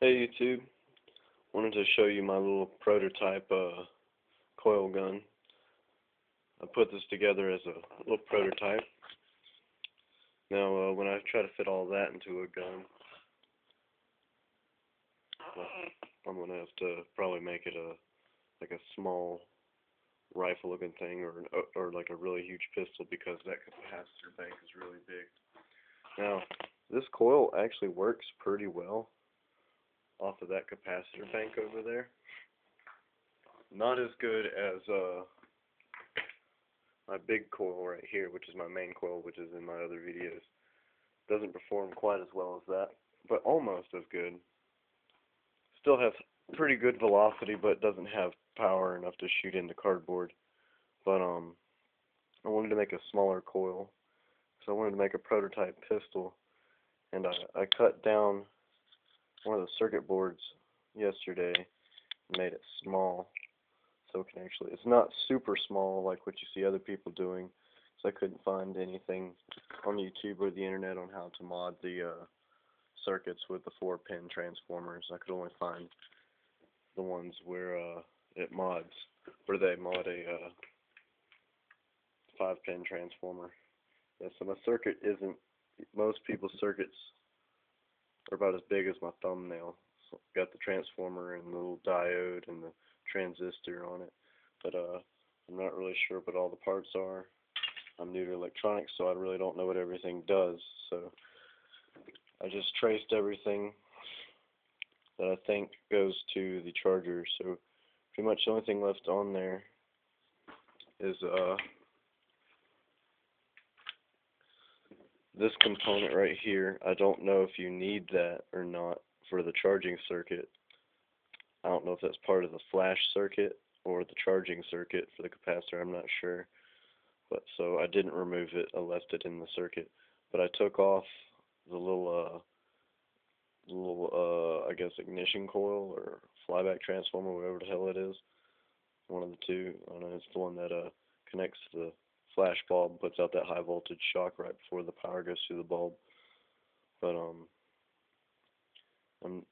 Hey YouTube, wanted to show you my little prototype coil gun. I put this together as a little prototype. Now when I try to fit all that into a gun, well, I'm going to have to probably make it like a small rifle looking thing or like a really huge pistol because that capacitor bank is really big. Now this coil actually works pretty well off of that capacitor bank over there. Not as good as my big coil right here, which is my main coil, which is in my other videos. Doesn't perform quite as well as that, but almost as good. Still has pretty good velocity, but doesn't have power enough to shoot into cardboard. But I wanted to make a smaller coil, so I wanted to make a prototype pistol, and I cut down one of the circuit boards yesterday and made it small. So it can actually, it's not super small like what you see other people doing, so I couldn't find anything on YouTube or the internet on how to mod the circuits with the 4-pin transformers. I could only find the ones where it mods, where they mod a 5-pin transformer. Yeah, so my circuit isn't, most people's circuits are about as big as my thumbnail. So got the transformer and the little diode and the transistor on it, but I'm not really sure what all the parts are. I'm new to electronics, so I really don't know what everything does, so I just traced everything that I think goes to the charger. So pretty much the only thing left on there is this component right here. I don't know if you need that or not for the charging circuit. I don't know if that's part of the flash circuit or the charging circuit for the capacitor. I'm not sure. But so I didn't remove it. I left it in the circuit. But I took off the little I guess ignition coil or flyback transformer, whatever the hell it is. One of the two. I don't know. It's the one that connects to the flash bulb, puts out that high voltage shock right before the power goes through the bulb. But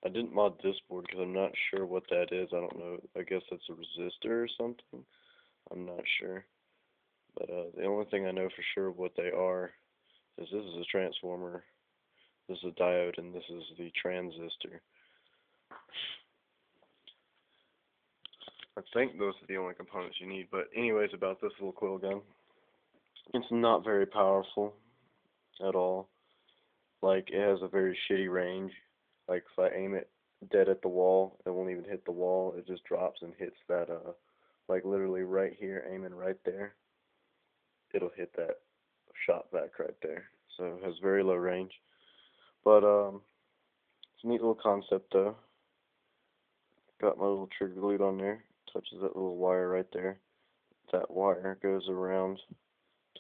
I didn't mod this board because I'm not sure what that is. I don't know. I guess that's a resistor or something. I'm not sure. But the only thing I know for sure what they are is this is a transformer, this is a diode, and this is the transistor. I think those are the only components you need. But anyways, about this little coil gun. It's not very powerful at all. Like, it has a very shitty range. Like, if I aim it dead at the wall, it won't even hit the wall. It just drops and hits that, like literally right here, aiming right there. It'll hit that shot back right there. So it has very low range. But it's a neat little concept though. Got my little trigger glued on there. Touches that little wire right there. That wire goes around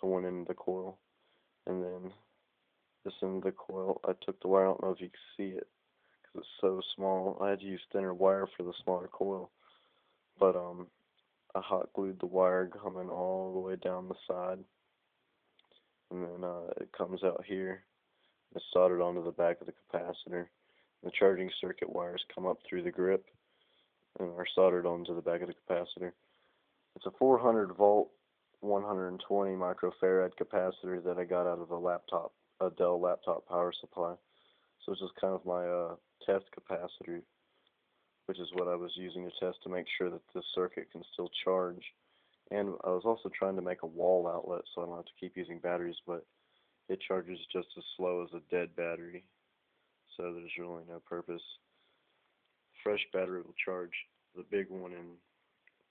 to one end of the coil, and then this end of the coil, I took the wire. I don't know if you can see it because it's so small. I had to use thinner wire for the smaller coil, but I hot glued the wire coming all the way down the side, and then it comes out here. It's soldered onto the back of the capacitor. The charging circuit wires come up through the grip and are soldered onto the back of the capacitor. It's a 400 volt, 120 microfarad capacitor that I got out of a Dell laptop power supply. So it's just kind of my test capacitor, which is what I was using to test to make sure that this circuit can still charge. And I was also trying to make a wall outlet so I don't have to keep using batteries, but it charges just as slow as a dead battery, so there's really no purpose. Fresh battery will charge the big one in,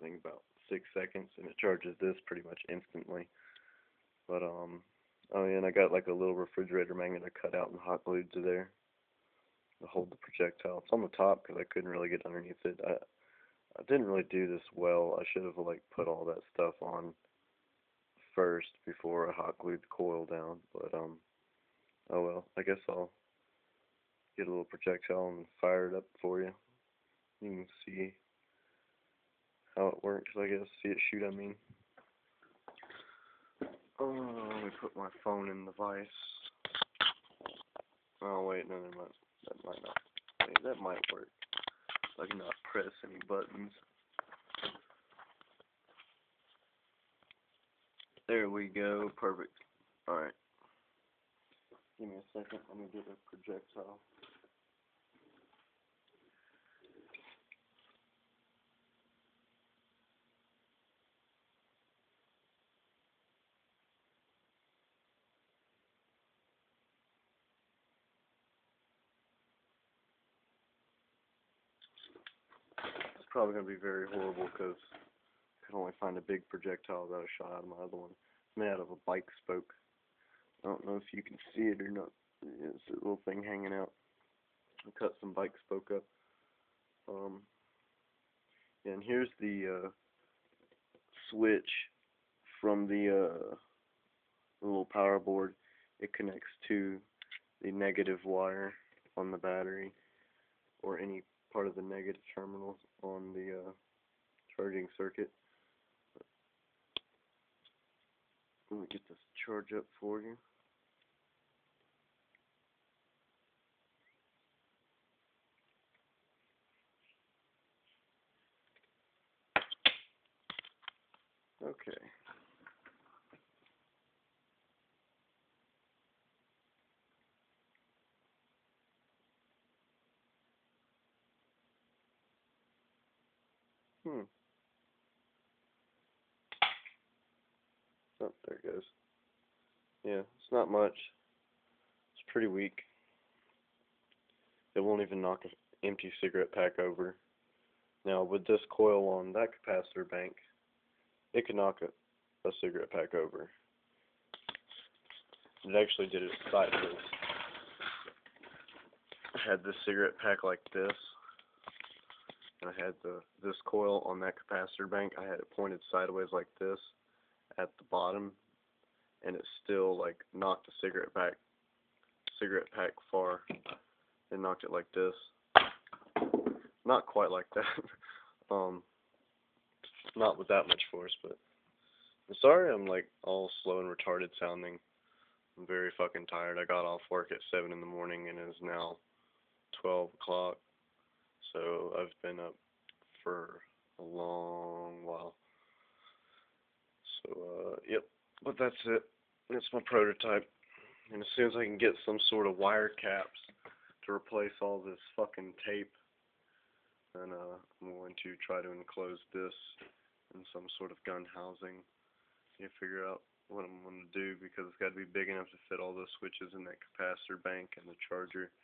I think, about 6 seconds, and it charges this pretty much instantly. But oh yeah, and I got like a little refrigerator magnet I cut out and hot glued to there to hold the projectile. It's on the top because I couldn't really get underneath it. I didn't really do this well. I should have like put all that stuff on first before I hot glued the coil down, but oh well, I guess I'll get a little projectile and fire it up for you. You can see how it works, I guess. See it shoot, I mean. Oh, let me put my phone in the vise. Oh wait, no, that might not. Wait, that might work. I can not press any buttons. There we go, perfect. Alright. Give me a second, let me get a projectile. It's probably going to be very horrible because I can only find a big projectile that I shot out of my other one. It's made out of a bike spoke. I don't know if you can see it or not. It's a little thing hanging out. I cut some bike spoke up. And here's the switch from the little power board. It connects to the negative wire on the battery, or any part of the negative terminal on the charging circuit. Let me get this charge up for you. Okay. Oh, there it goes. Yeah, it's not much. It's pretty weak. It won't even knock an empty cigarette pack over. Now, with this coil on that capacitor bank, it could knock a cigarette pack over. It actually did it sideways. I had this cigarette pack like this, and I had this coil on that capacitor bank. I had it pointed sideways like this at the bottom, and it still like knocked the cigarette pack far. It knocked it like this. Not quite like that. Not with that much force, but I'm sorry I'm like all slow and retarded sounding. I'm very fucking tired. I got off work at 7 in the morning and it is now 12 o'clock. So I've been up for a long while. So, yep. But that's it. That's my prototype. And as soon as I can get some sort of wire caps to replace all this fucking tape, then I'm going to try to enclose this in some sort of gun housing. Figure out what I'm going to do, because it's got to be big enough to fit all those switches in that capacitor bank and the charger.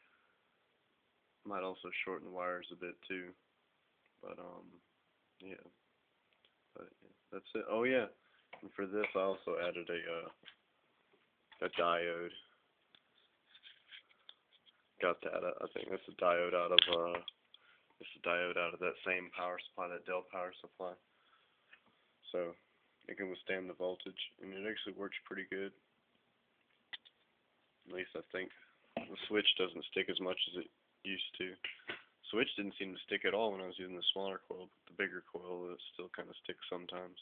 Might also shorten the wires a bit too. But yeah. But yeah, that's it. Oh yeah. And for this I also added a diode. Got that. I think that's a diode out of that same power supply, that Dell power supply. So it can withstand the voltage, and it actually works pretty good. At least I think. The switch doesn't stick as much as it used to. The switch didn't seem to stick at all when I was using the smaller coil, but the bigger coil, it still kind of sticks sometimes.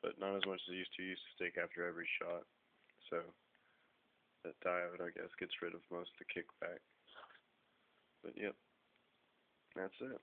But not as much as it used to stick after every shot. So that diode, I guess, gets rid of most of the kickback. But yep, that's it.